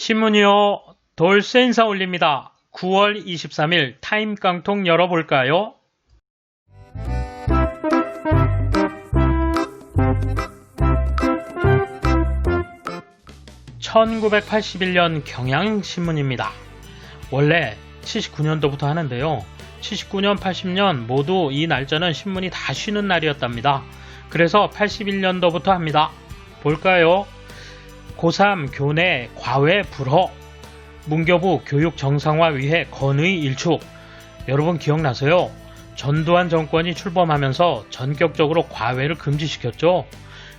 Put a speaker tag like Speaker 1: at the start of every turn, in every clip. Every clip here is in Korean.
Speaker 1: 신문이요. 돌쇠 인사 올립니다. 9월 23일 타임 깡통 열어볼까요? (1981년) 경향신문입니다. 원래 79년도부터 하는데요. 79년, 80년 모두 이 날짜는 신문이 다 쉬는 날이었답니다. 그래서 81년도부터 합니다. 볼까요? 고3 교내 과외 불허, 문교부 교육 정상화 위해 건의 일축. 여러분 기억나세요? 전두환 정권이 출범하면서 전격적으로 과외를 금지시켰죠.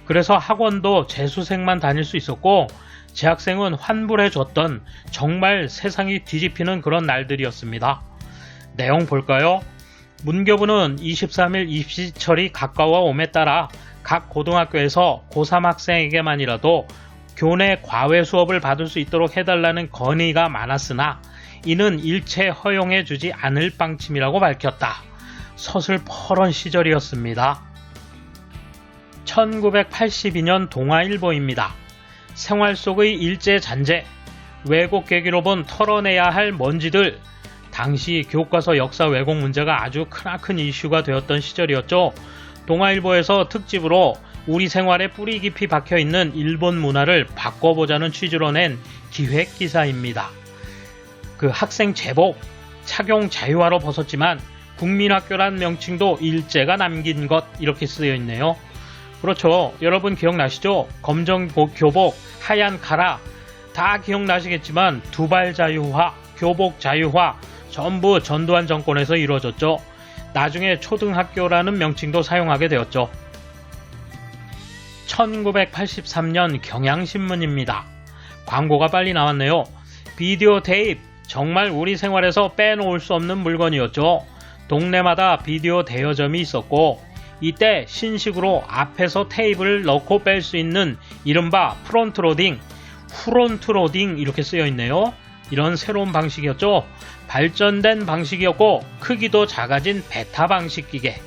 Speaker 1: 그래서 학원도 재수생만 다닐 수 있었고 재학생은 환불해줬던 정말 세상이 뒤집히는 그런 날들이었습니다. 내용 볼까요? 문교부는 23일 입시철이 가까워옴에 따라 각 고등학교에서 고3 학생에게만이라도 교내 과외 수업을 받을 수 있도록 해달라는 건의가 많았으나 이는 일체 허용해주지 않을 방침이라고 밝혔다. 서슬퍼런 시절이었습니다. 1982년 동아일보입니다. 생활 속의 일제잔재, 왜곡 계기로 본 털어내야 할 먼지들. 당시 교과서 역사 왜곡 문제가 아주 크나큰 이슈가 되었던 시절이었죠. 동아일보에서 특집으로 우리 생활에 뿌리 깊이 박혀있는 일본 문화를 바꿔보자는 취지로 낸 기획기사입니다. 그 학생 제복, 착용 자유화로 벗었지만 국민학교란 명칭도 일제가 남긴 것, 이렇게 쓰여있네요. 그렇죠. 여러분 기억나시죠? 검정 교복, 하얀 카라, 다 기억나시겠지만 두발 자유화, 교복 자유화 전부 전두환 정권에서 이루어졌죠. 나중에 초등학교라는 명칭도 사용하게 되었죠. 1983년 경향신문입니다. 광고가 빨리 나왔네요. 비디오 테이프, 정말 우리 생활에서 빼놓을 수 없는 물건이었죠. 동네마다 비디오 대여점이 있었고 이때 신식으로 앞에서 테이프를 넣고 뺄 수 있는 이른바 프론트로딩, 후론트로딩 이렇게 쓰여있네요. 이런 새로운 방식이었죠. 발전된 방식이었고 크기도 작아진 베타 방식 기계.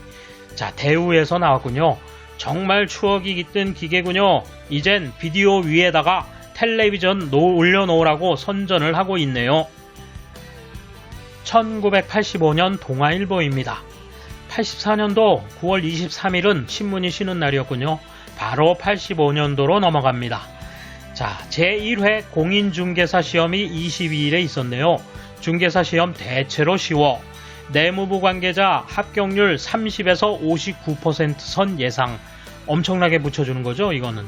Speaker 1: 자, 대우에서 나왔군요. 정말 추억이 깃든 기계군요. 이젠 비디오 위에다가 텔레비전 올려놓으라고 선전을 하고 있네요. 1985년 동아일보입니다. 84년도 9월 23일은 신문이 쉬는 날이었군요. 바로 85년도로 넘어갑니다. 자, 제1회 공인중개사 시험이 22일에 있었네요. 중개사 시험 대체로 쉬워. 내무부 관계자 합격률 30에서 59% 선 예상. 엄청나게 붙여주는 거죠, 이거는.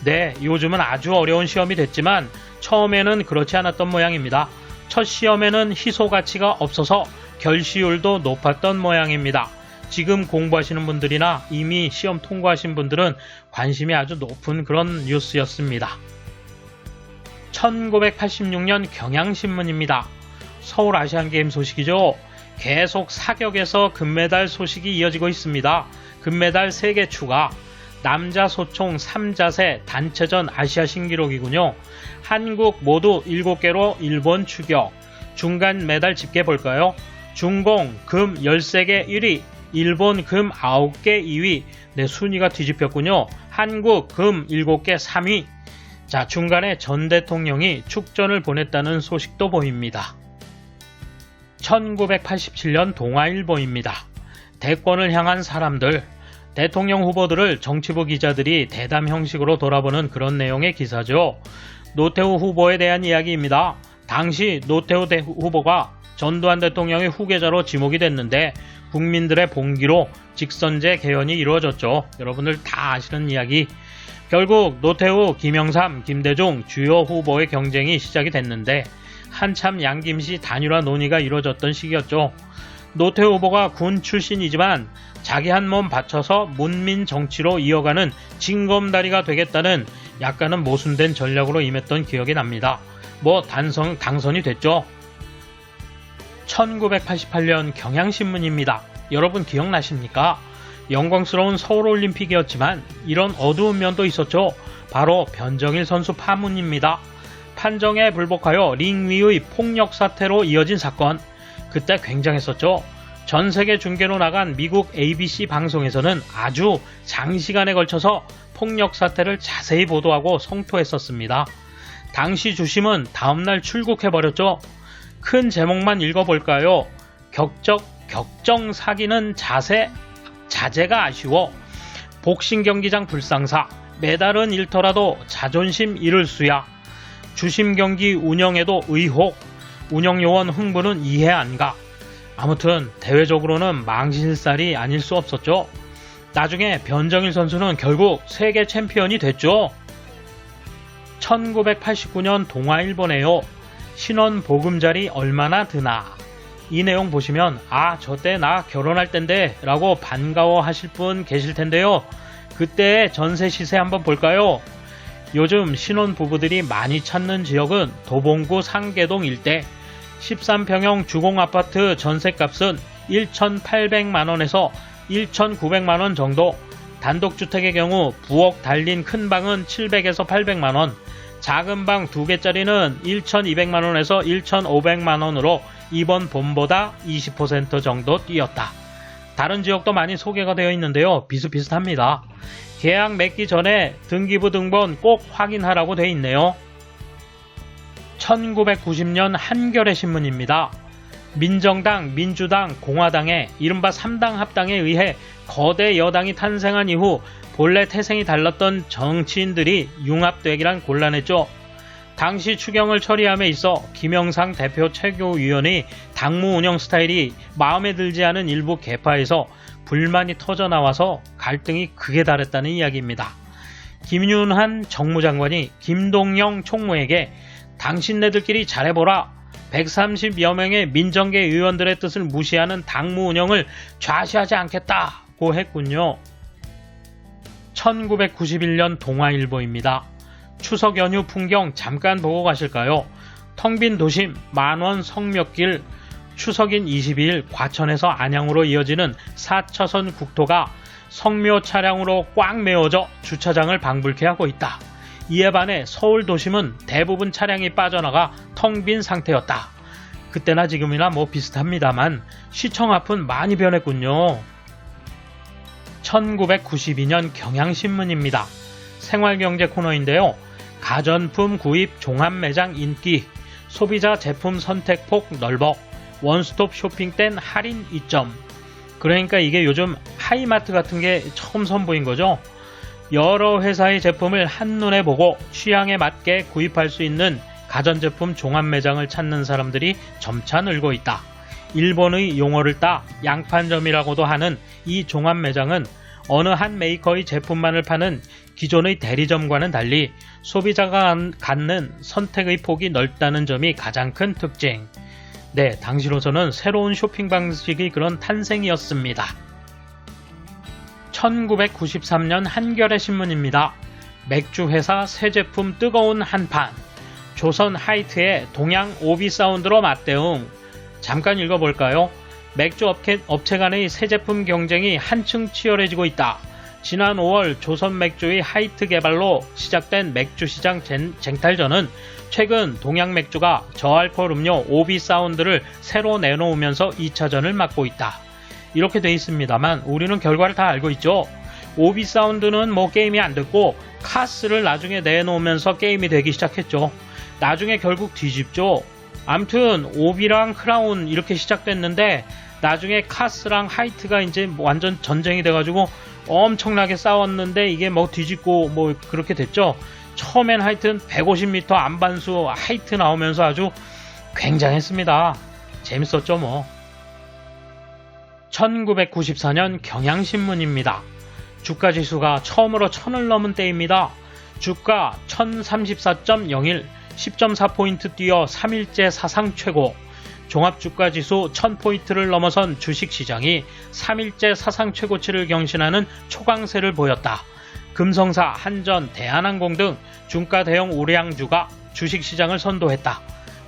Speaker 1: 네, 요즘은 아주 어려운 시험이 됐지만 처음에는 그렇지 않았던 모양입니다. 첫 시험에는 희소 가치가 없어서 결시율도 높았던 모양입니다. 지금 공부하시는 분들이나 이미 시험 통과하신 분들은 관심이 아주 높은 그런 뉴스였습니다. 1986년 경향신문입니다. 서울 아시안게임 소식이죠. 계속 사격에서 금메달 소식이 이어지고 있습니다. 금메달 3개 추가. 남자 소총 3자세 단체전 아시아 신기록이군요. 한국 모두 7개로 일본 추격. 중간 메달 집계 볼까요? 중공 금 13개 1위, 일본 금 9개 2위. 네, 순위가 뒤집혔군요. 한국 금 7개 3위. 자, 중간에 전 대통령이 축전을 보냈다는 소식도 보입니다. 1987년 동아일보입니다. 대권을 향한 사람들, 대통령 후보들을 정치부 기자들이 대담 형식으로 돌아보는 그런 내용의 기사죠. 노태우 후보에 대한 이야기입니다. 당시 노태우 후보가 전두환 대통령의 후계자로 지목이 됐는데 국민들의 봉기로 직선제 개헌이 이루어졌죠. 여러분들 다 아시는 이야기. 결국 노태우, 김영삼, 김대중 주요 후보의 경쟁이 시작이 됐는데 한참 양김씨 단일화 논의가 이루어졌던 시기였죠. 노태우 후보가 군 출신이지만 자기 한 몸 바쳐서 문민 정치로 이어가는 징검다리가 되겠다는 약간은 모순된 전략으로 임했던 기억이 납니다. 당선이 됐죠. 1988년 경향신문입니다. 여러분 기억나십니까? 영광스러운 서울올림픽이었지만 이런 어두운 면도 있었죠. 바로 변정일 선수 파문입니다. 판정에 불복하여 링 위의 폭력 사태로 이어진 사건. 그때 굉장했었죠. 전 세계 중계로 나간 미국 ABC 방송에서는 아주 장시간에 걸쳐서 폭력 사태를 자세히 보도하고 성토했었습니다. 당시 주심은 다음날 출국해버렸죠. 큰 제목만 읽어볼까요? 격정 사기는 자제가 아쉬워. 복싱 경기장 불상사. 메달은 잃더라도 자존심 잃을 수야. 주심 경기 운영에도 의혹. 운영요원 흥분은 이해 안 가. 아무튼 대외적으로는 망신살이 아닐 수 없었죠. 나중에 변정일 선수는 결국 세계 챔피언이 됐죠. 1989년 동아 일본에요. 신원 보금자리 얼마나 드나. 이 내용 보시면 저때 나 결혼할 땐데 라고 반가워 하실 분 계실 텐데요. 그때의 전세 시세 한번 볼까요? 요즘 신혼 부부들이 많이 찾는 지역은 도봉구 상계동 일대. 13평형 주공아파트 전셋값은 1,800만원에서 1,900만원 정도. 단독주택의 경우 부엌 달린 큰 방은 700에서 800만원, 작은 방 2개짜리는 1,200만원에서 1,500만원으로 이번 봄보다 20% 정도 뛰었다. 다른 지역도 많이 소개가 되어 있는데요. 비슷비슷합니다. 계약 맺기 전에 등기부 등본 꼭 확인하라고 되어 있네요. 1990년 한겨레 신문입니다. 민정당, 민주당, 공화당의 이른바 3당 합당에 의해 거대 여당이 탄생한 이후 본래 태생이 달랐던 정치인들이 융합되기란 곤란했죠. 당시 추경을 처리함에 있어 김영삼 대표 최고위원이 당무 운영 스타일이 마음에 들지 않은 일부 계파에서 불만이 터져나와서 갈등이 극에 달했다는 이야기입니다. 김윤한 정무장관이 김동영 총무에게 당신네들끼리 잘해보라. 130여 명의 민정계 의원들의 뜻을 무시하는 당무 운영을 좌시하지 않겠다고 했군요. 1991년 동아일보입니다. 추석 연휴 풍경 잠깐 보고 가실까요? 텅 빈 도심 만원 성묘길. 추석인 22일 과천에서 안양으로 이어지는 4차선 국도가 성묘 차량으로 꽉 메워져 주차장을 방불케 하고 있다. 이에 반해 서울 도심은 대부분 차량이 빠져나가 텅 빈 상태였다. 그때나 지금이나 비슷합니다만 시청 앞은 많이 변했군요. 1992년 경향신문입니다. 생활경제 코너인데요. 가전품 구입 종합매장 인기, 소비자 제품 선택폭 넓어, 원스톱 쇼핑 땐 할인 이점. 그러니까 이게 요즘 하이마트 같은 게 처음 선보인 거죠. 여러 회사의 제품을 한눈에 보고 취향에 맞게 구입할 수 있는 가전제품 종합매장을 찾는 사람들이 점차 늘고 있다. 일본의 용어를 따 양판점이라고도 하는 이 종합매장은 어느 한 메이커의 제품만을 파는 기존의 대리점과는 달리 소비자가 갖는 선택의 폭이 넓다는 점이 가장 큰 특징. 네, 당시로서는 새로운 쇼핑 방식의 그런 탄생이었습니다. 1993년 한겨레 신문입니다. 맥주 회사 새 제품 뜨거운 한판. 조선 하이트의 동양 오비 사운드로 맞대응. 잠깐 읽어볼까요? 맥주 업체 간의 새 제품 경쟁이 한층 치열해지고 있다. 지난 5월 조선 맥주의 하이트 개발로 시작된 맥주 시장 쟁탈전은 최근 동양 맥주가 저알코올 음료 오비 사운드를 새로 내놓으면서 2차전을 맡고 있다. 이렇게 돼 있습니다만 우리는 결과를 다 알고 있죠. 오비 사운드는 게임이 안 됐고 카스를 나중에 내놓으면서 게임이 되기 시작했죠. 나중에 결국 뒤집죠. 암튼 오비랑 크라운 이렇게 시작됐는데 나중에 카스랑 하이트가 이제 완전 전쟁이 돼가지고 엄청나게 싸웠는데 이게 뒤집고 그렇게 됐죠. 처음엔 하여튼 150m 안반수 하이트 나오면서 아주 굉장했습니다. 재밌었죠 1994년 경향신문입니다. 주가지수가 처음으로 1000을 넘은 때입니다. 주가 1034.01, 10.4포인트 뛰어 3일째 사상 최고. 종합주가지수 1000포인트를 넘어선 주식시장이 3일째 사상 최고치를 경신하는 초강세를 보였다. 금성사, 한전, 대한항공 등 중가 대형 우량주가 주식시장을 선도했다.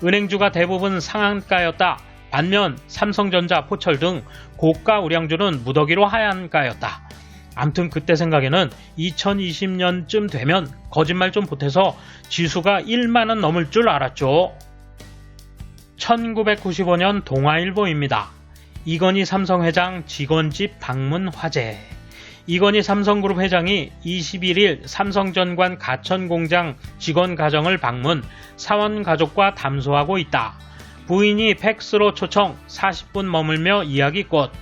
Speaker 1: 은행주가 대부분 상한가였다. 반면 삼성전자, 포철 등 고가 우량주는 무더기로 하한가였다. 암튼 그때 생각에는 2020년쯤 되면 거짓말 좀 보태서 지수가 1만원 넘을 줄 알았죠. 1995년 동아일보입니다. 이건희 삼성회장 직원 집 방문 화제. 이건희 삼성그룹 회장이 21일 삼성전관 가천공장 직원 가정을 방문, 사원 가족과 담소하고 있다. 부인이 팩스로 초청, 40분 머물며 이야기꽃.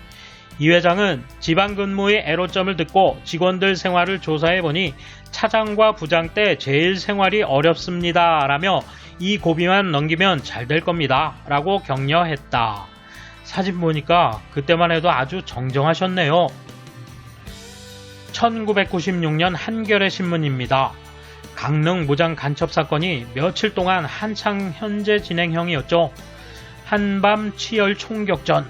Speaker 1: 이 회장은 지방근무의 애로점을 듣고 직원들 생활을 조사해보니 차장과 부장 때 제일 생활이 어렵습니다 라며 이 고비만 넘기면 잘 될 겁니다 라고 격려했다. 사진 보니까 그때만 해도 아주 정정하셨네요. 1996년 한겨레 신문입니다. 강릉 무장 간첩 사건이 며칠 동안 한창 현재 진행형이었죠. 한밤 치열 총격전,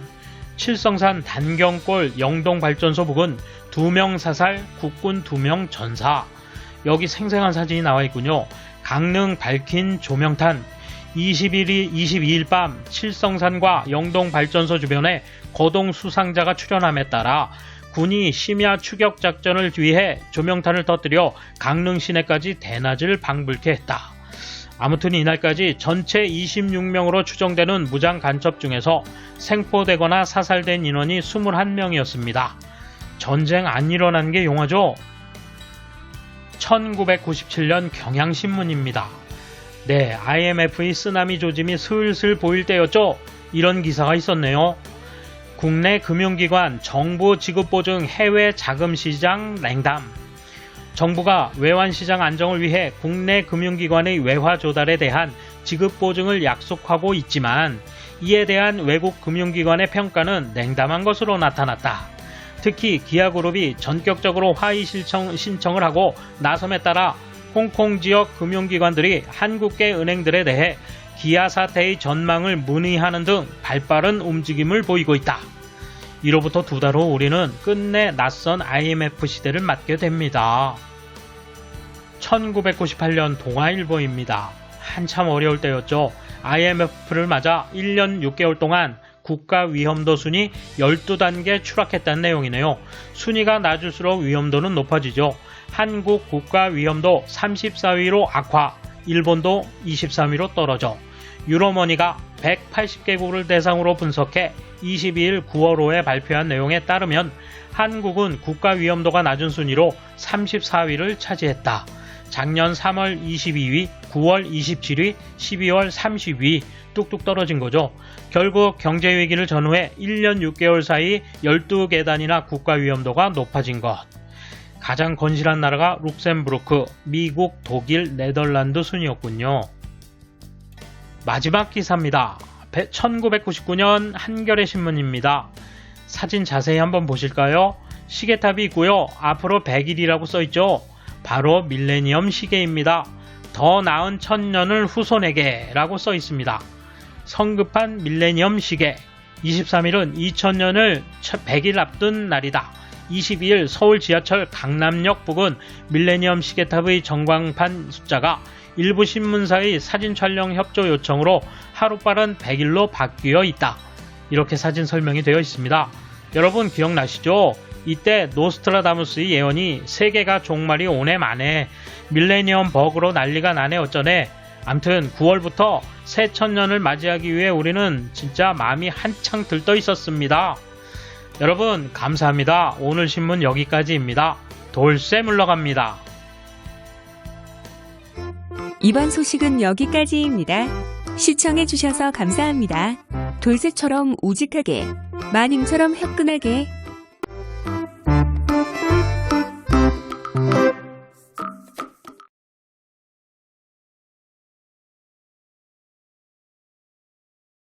Speaker 1: 칠성산 단경골 영동발전소 부근 2명 사살, 국군 2명 전사. 여기 생생한 사진이 나와 있군요. 강릉 밝힌 조명탄. 22일 밤 칠성산과 영동발전소 주변에 거동 수상자가 출현함에 따라 군이 심야 추격 작전을 위해 조명탄을 터뜨려 강릉 시내까지 대낮을 방불케 했다. 아무튼 이날까지 전체 26명으로 추정되는 무장 간첩 중에서 생포되거나 사살된 인원이 21명이었습니다. 전쟁 안 일어난 게 용하죠? 1997년 경향신문입니다. 네, IMF의 쓰나미 조짐이 슬슬 보일 때였죠? 이런 기사가 있었네요. 국내 금융기관 정부 지급보증 해외 자금시장 냉담. 정부가 외환시장 안정을 위해 국내 금융기관의 외화 조달에 대한 지급보증을 약속하고 있지만 이에 대한 외국 금융기관의 평가는 냉담한 것으로 나타났다. 특히 기아그룹이 전격적으로 화의 신청을 하고 나섬에 따라 홍콩 지역 금융기관들이 한국계 은행들에 대해 기아 사태의 전망을 문의하는 등 발빠른 움직임을 보이고 있다. 이로부터 2달 후 우리는 끝내 낯선 IMF 시대를 맞게 됩니다. 1998년 동아일보입니다. 한참 어려울 때였죠. IMF를 맞아 1년 6개월 동안 국가 위험도 순위 12단계 추락했다는 내용이네요. 순위가 낮을수록 위험도는 높아지죠. 한국 국가 위험도 34위로 악화, 일본도 23위로 떨어져. 유로머니가 180개국을 대상으로 분석해 22일 9월호에 발표한 내용에 따르면 한국은 국가 위험도가 낮은 순위로 34위를 차지했다. 작년 3월 22위, 9월 27위, 12월 30위 뚝뚝 떨어진 거죠. 결국 경제위기를 전후해 1년 6개월 사이 12계단이나 국가 위험도가 높아진 것. 가장 건실한 나라가 룩셈부르크, 미국, 독일, 네덜란드 순이었군요. 마지막 기사입니다. 1999년 한겨레 신문입니다. 사진 자세히 한번 보실까요? 시계탑이 있고요. 앞으로 100일이라고 써있죠. 바로 밀레니엄 시계입니다. 더 나은 천년을 후손에게 라고 써있습니다. 성급한 밀레니엄 시계. 23일은 2000년을 100일 앞둔 날이다. 22일 서울 지하철 강남역 부근 밀레니엄 시계탑의 전광판 숫자가 일부 신문사의 사진 촬영 협조 요청으로 하루빨은 100일로 바뀌어 있다. 이렇게 사진 설명이 되어 있습니다. 여러분 기억나시죠? 이때 노스트라다무스의 예언이 세계가 종말이 오네 마네, 밀레니엄 버그로 난리가 나네 어쩌네. 암튼 9월부터 새 천년을 맞이하기 위해 우리는 진짜 마음이 한창 들떠 있었습니다. 여러분 감사합니다. 오늘 신문 여기까지입니다. 돌쇠 물러갑니다.
Speaker 2: 이번 소식은 여기까지입니다. 시청해주셔서 감사합니다. 돌쇠처럼 우직하게, 마님처럼 화끈하게